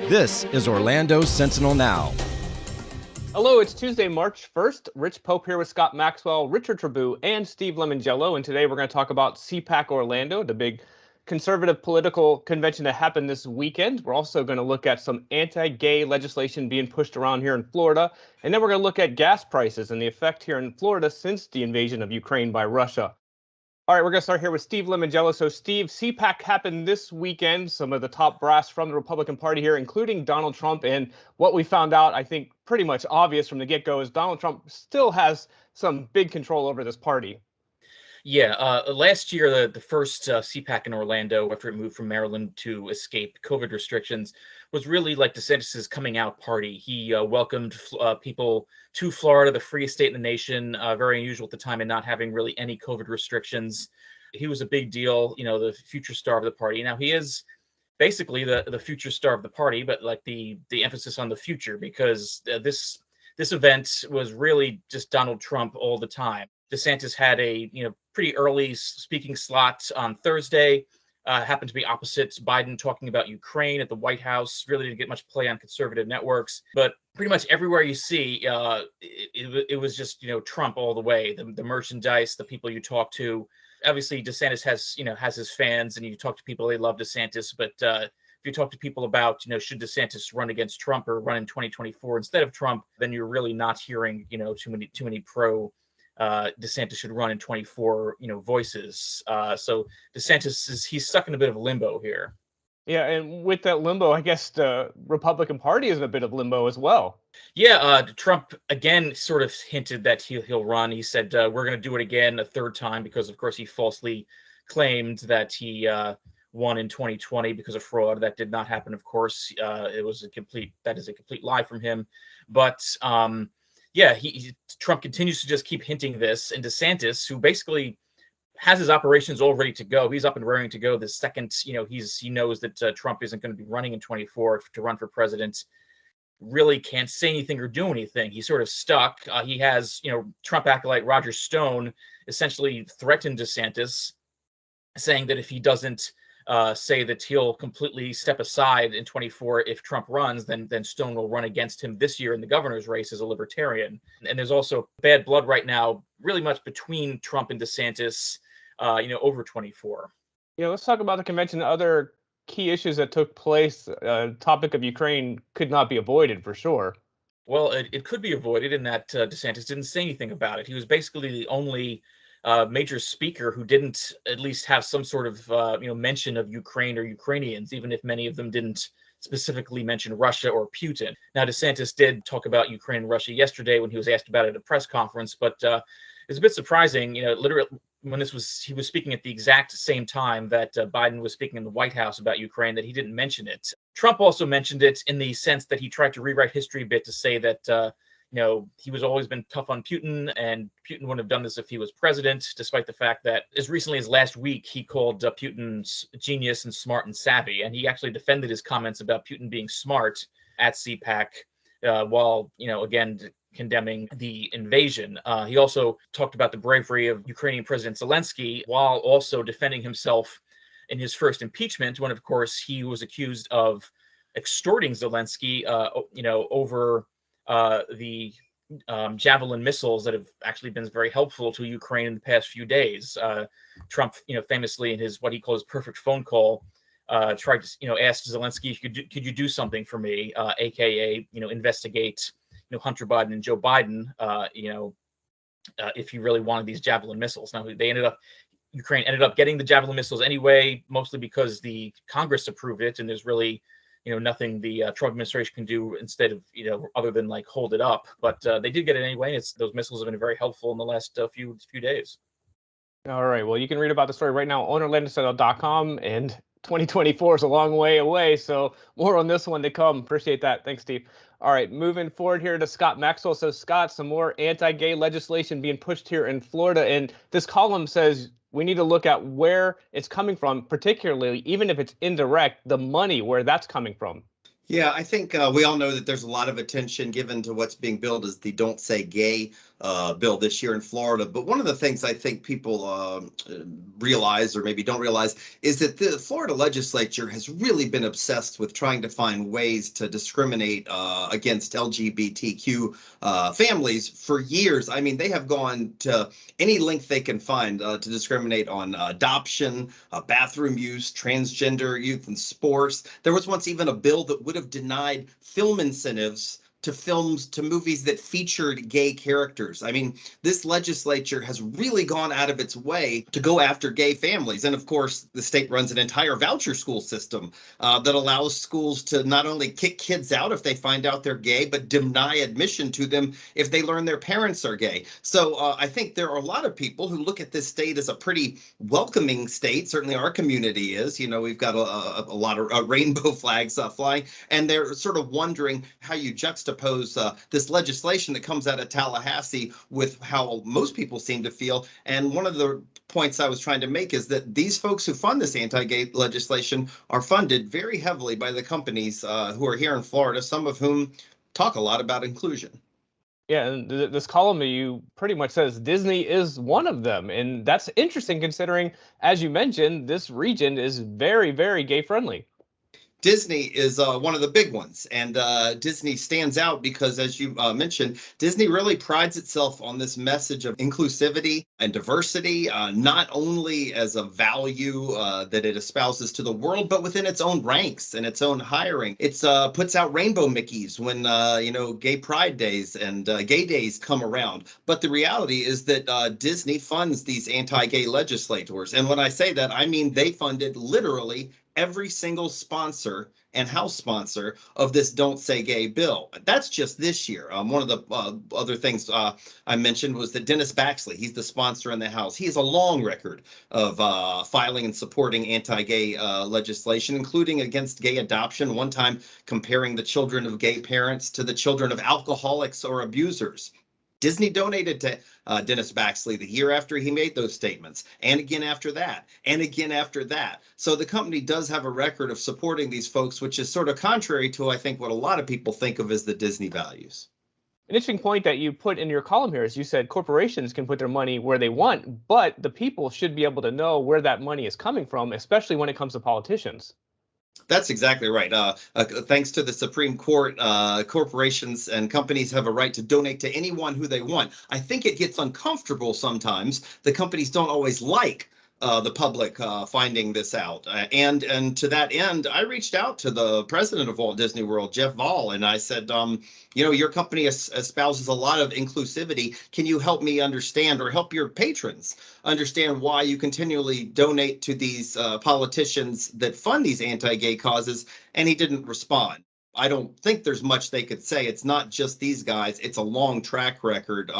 This is Orlando Sentinel Now. Hello, it's Tuesday, March 1st. Rich Pope here with Scott Maxwell, Richard Trabue, and Steve Lemon, and today we're going to talk about CPAC Orlando, the big conservative political convention that happened this weekend. We're also going to look at some anti-gay legislation being pushed around here in Florida, and then we're going to look at gas prices and the effect here in Florida since the invasion of Ukraine by Russia. All right, we're going to start here with Steve Lemon. So, Steve, CPAC happened this weekend. Some of the top brass from the Republican Party here, including Donald Trump. And what we found out, I think, pretty much obvious from the get-go is Donald Trump still has some big control over this party. Yeah, last year, the first CPAC in Orlando, after it moved from Maryland to escape COVID restrictions, was really like DeSantis' coming out party. He welcomed people to Florida, the freest state in the nation, very unusual at the time, and not having really any COVID restrictions. He was a big deal, the future star of the party. Now, he is basically the future star of the party, but like the emphasis on the future, because this event was really just Donald Trump all the time. DeSantis had a pretty early speaking slot on Thursday. Happened to be opposite Biden talking about Ukraine at the White House. Really didn't get much play on conservative networks, but pretty much everywhere you see, it was just Trump all the way. The merchandise, the people you talk to. Obviously, DeSantis has his fans, and you talk to people, they love DeSantis. But if you talk to people about should DeSantis run against Trump or run in 2024 instead of Trump, then you're really not hearing too many pro DeSantis should run in 24 voices. So DeSantis he's stuck in a bit of limbo here. Yeah, and with that limbo, I guess the Republican Party is in a bit of limbo as well. Yeah, Trump again sort of hinted that he'll run. He said we're going to do it again a third time because, of course, he falsely claimed that he won in 2020 because of fraud. That did not happen, of course. That is a complete lie from him. But yeah, Trump continues to just keep hinting this, and DeSantis, who basically has his operations all ready to go, he's up and raring to go the second he knows that Trump isn't going to be running in 24 to run for president. Really can't say anything or do anything. He's sort of stuck. He has Trump acolyte Roger Stone essentially threatened DeSantis, saying that if he doesn't say that he'll completely step aside in 24 if Trump runs, then Stone will run against him this year in the governor's race as a libertarian. And there's also bad blood right now, really much between Trump and DeSantis, over 24. Let's talk about the convention. Other key issues that took place. Topic of Ukraine could not be avoided for sure. Well, it could be avoided in that DeSantis didn't say anything about it. He was basically the only major speaker who didn't at least have some sort of mention of Ukraine or Ukrainians, even if many of them didn't specifically mention Russia or Putin. Now, DeSantis did talk about Ukraine and Russia yesterday when he was asked about it at a press conference, but it's a bit surprising, literally when he was speaking at the exact same time that Biden was speaking in the White House about Ukraine, that he didn't mention it. Trump also mentioned it in the sense that he tried to rewrite history a bit to say that he was always been tough on Putin, and Putin wouldn't have done this if he was president, despite the fact that as recently as last week, he called Putin genius and smart and savvy. And he actually defended his comments about Putin being smart at CPAC while, again, condemning the invasion. He also talked about the bravery of Ukrainian President Zelensky while also defending himself in his first impeachment, when, of course, he was accused of extorting Zelensky, over the Javelin missiles that have actually been very helpful to Ukraine in the past few days. Trump, famously in his what he calls perfect phone call, tried to ask Zelensky, could you do something for me, aka investigate Hunter Biden and Joe Biden, if you really wanted these Javelin missiles. Now Ukraine ended up getting the Javelin missiles anyway, mostly because the Congress approved it, and there's really nothing the Trump administration can do instead of, other than like hold it up. But they did get it anyway. Those missiles have been very helpful in the last few days. All right. Well, you can read about the story right now on OrlandoSentinel.com, and 2024 is a long way away. So more on this one to come. Appreciate that. Thanks, Steve. All right. Moving forward here to Scott Maxwell. So, Scott, some more anti-gay legislation being pushed here in Florida. And this column says we need to look at where it's coming from, particularly, even if it's indirect, the money, where that's coming from. Yeah, I think we all know that there's a lot of attention given to what's being billed as the Don't Say Gay bill this year in Florida. But one of the things I think people realize or maybe don't realize is that the Florida legislature has really been obsessed with trying to find ways to discriminate against LGBTQ families for years. I mean, they have gone to any length they can find to discriminate on adoption, bathroom use, transgender youth in sports. There was once even a bill that would have denied film incentives to movies that featured gay characters. I mean, this legislature has really gone out of its way to go after gay families. And of course, the state runs an entire voucher school system that allows schools to not only kick kids out if they find out they're gay, but deny admission to them if they learn their parents are gay. So I think there are a lot of people who look at this state as a pretty welcoming state. Certainly our community is. You know, we've got a lot of rainbow flags flying, and they're sort of wondering how you juxtapose this legislation that comes out of Tallahassee with how most people seem to feel. And one of the points I was trying to make is that these folks who fund this anti-gay legislation are funded very heavily by the companies who are here in Florida, some of whom talk a lot about inclusion. Yeah, and this column that you pretty much says Disney is one of them, and that's interesting considering, as you mentioned, this region is very, very gay friendly. Disney is one of the big ones, and Disney stands out because, as you mentioned, Disney really prides itself on this message of inclusivity and diversity, not only as a value that it espouses to the world, but within its own ranks and its own hiring. It puts out rainbow Mickeys when Gay Pride Days and Gay Days come around. But the reality is that Disney funds these anti-gay legislators, and when I say that, I mean they funded literally every single sponsor and House sponsor of this Don't Say Gay bill. That's just this year. One of the other things I mentioned was that Dennis Baxley, he's the sponsor in the House. He has a long record of filing and supporting anti-gay legislation, including against gay adoption, one time comparing the children of gay parents to the children of alcoholics or abusers. Disney donated to Dennis Baxley the year after he made those statements, and again after that, and again after that. So the company does have a record of supporting these folks, which is sort of contrary to, I think, what a lot of people think of as the Disney values. An interesting point that you put in your column here is you said corporations can put their money where they want, but the people should be able to know where that money is coming from, especially when it comes to politicians. That's exactly right. Thanks to the Supreme Court, corporations and companies have a right to donate to anyone who they want. I think it gets uncomfortable sometimes. The companies don't always like the public finding this out. And to that end, I reached out to the president of Walt Disney World, Jeff Vall, and I said, your company espouses a lot of inclusivity. Can you help me understand, or help your patrons understand, why you continually donate to these politicians that fund these anti-gay causes? And he didn't respond. I don't think there's much they could say. It's not just these guys. It's a long track record.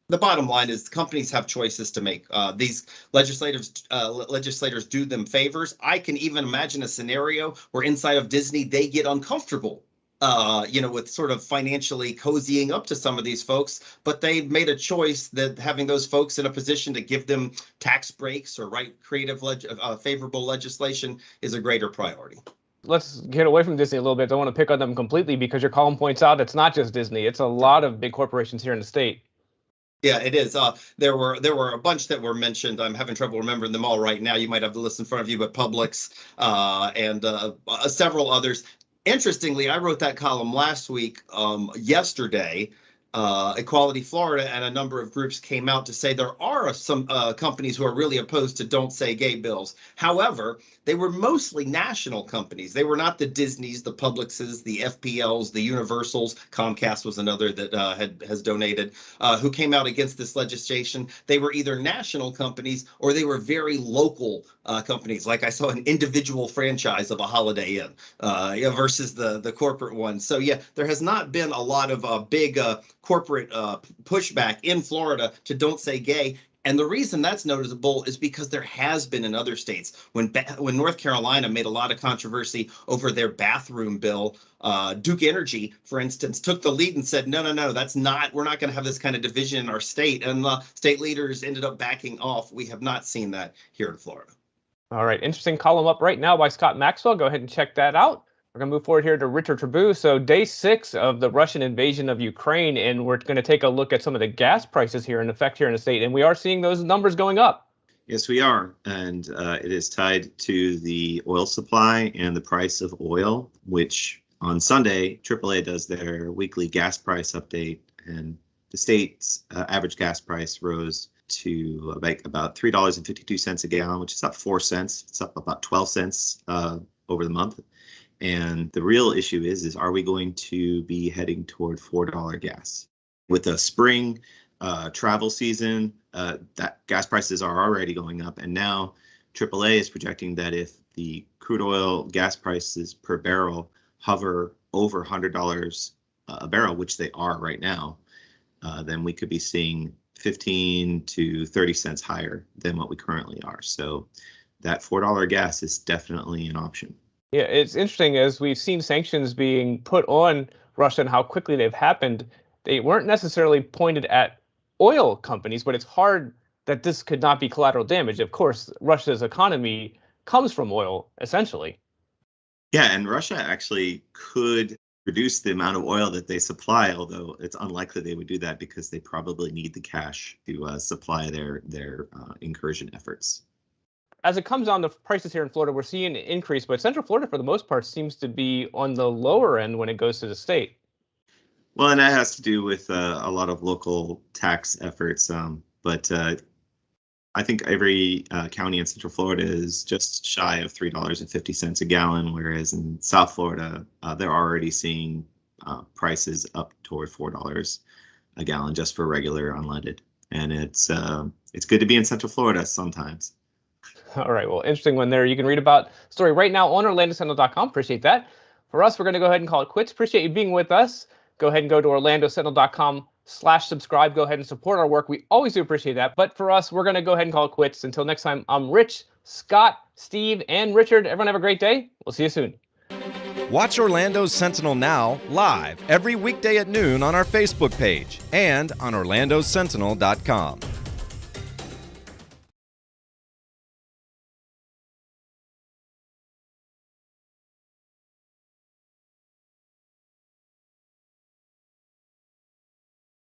The bottom line is companies have choices to make. These legislators do them favors. I can even imagine a scenario where inside of Disney they get uncomfortable, with sort of financially cozying up to some of these folks, but they've made a choice that having those folks in a position to give them tax breaks or write creative, favorable legislation is a greater priority. Let's get away from Disney a little bit. I don't want to pick on them completely because your column points out it's not just Disney. It's a lot of big corporations here in the state. Yeah, it is. There were a bunch that were mentioned. I'm having trouble remembering them all right now. You might have the list in front of you, but Publix and several others. Interestingly, I wrote that column last week. Yesterday, Equality Florida and a number of groups came out to say there are some companies who are really opposed to Don't Say Gay bills. However, they were mostly national companies. They were not the Disneys, the Publixes, the FPLs, the Universals. Comcast was another that has donated, who came out against this legislation. They were either national companies or they were very local companies. Like I saw an individual franchise of a Holiday Inn versus the corporate one. So yeah, there has not been a lot of big corporate pushback in Florida to Don't Say Gay. And the reason that's noticeable is because there has been in other states. When North Carolina made a lot of controversy over their bathroom bill, Duke Energy, for instance, took the lead and said, no, we're not going to have this kind of division in our state. And state leaders ended up backing off. We have not seen that here in Florida. All right, interesting column up right now by Scott Maxwell. Go ahead and check that out. We're going to move forward here to Richard Trabue. So day 6 of the Russian invasion of Ukraine, and we're going to take a look at some of the gas prices here in effect here in the state, and we are seeing those numbers going up. Yes, we are. And it is tied to the oil supply and the price of oil, which on Sunday, AAA does their weekly gas price update, and the state's average gas price rose to about $3.52 a gallon, which is up 4 cents. It's up about 12 cents over the month. And the real issue is are we going to be heading toward $4 gas? With a spring travel season, that gas prices are already going up. And now AAA is projecting that if the crude oil gas prices per barrel hover over $100 a barrel, which they are right now, then we could be seeing 15 to 30 cents higher than what we currently are. So that $4 gas is definitely an option. Yeah, it's interesting as we've seen sanctions being put on Russia and how quickly they've happened. They weren't necessarily pointed at oil companies, but it's hard that this could not be collateral damage. Of course, Russia's economy comes from oil, essentially. Yeah, and Russia actually could reduce the amount of oil that they supply, although it's unlikely they would do that because they probably need the cash to supply their incursion efforts. As it comes down to prices here in Florida, we're seeing an increase, but Central Florida, for the most part, seems to be on the lower end when it goes to the state. Well, and that has to do with a lot of local tax efforts. But I think every county in Central Florida is just shy of $3.50 a gallon, whereas in South Florida, they're already seeing prices up toward $4 a gallon just for regular unleaded. And it's good to be in Central Florida sometimes. All right. Well, interesting one there. You can read about the story right now on OrlandoSentinel.com. Appreciate that. For us, we're going to go ahead and call it quits. Appreciate you being with us. Go ahead and go to OrlandoSentinel.com/subscribe. Go ahead and support our work. We always do appreciate that. But for us, we're going to go ahead and call it quits. Until next time, I'm Rich, Scott, Steve, and Richard. Everyone have a great day. We'll see you soon. Watch Orlando Sentinel Now live every weekday at noon on our Facebook page and on OrlandoSentinel.com.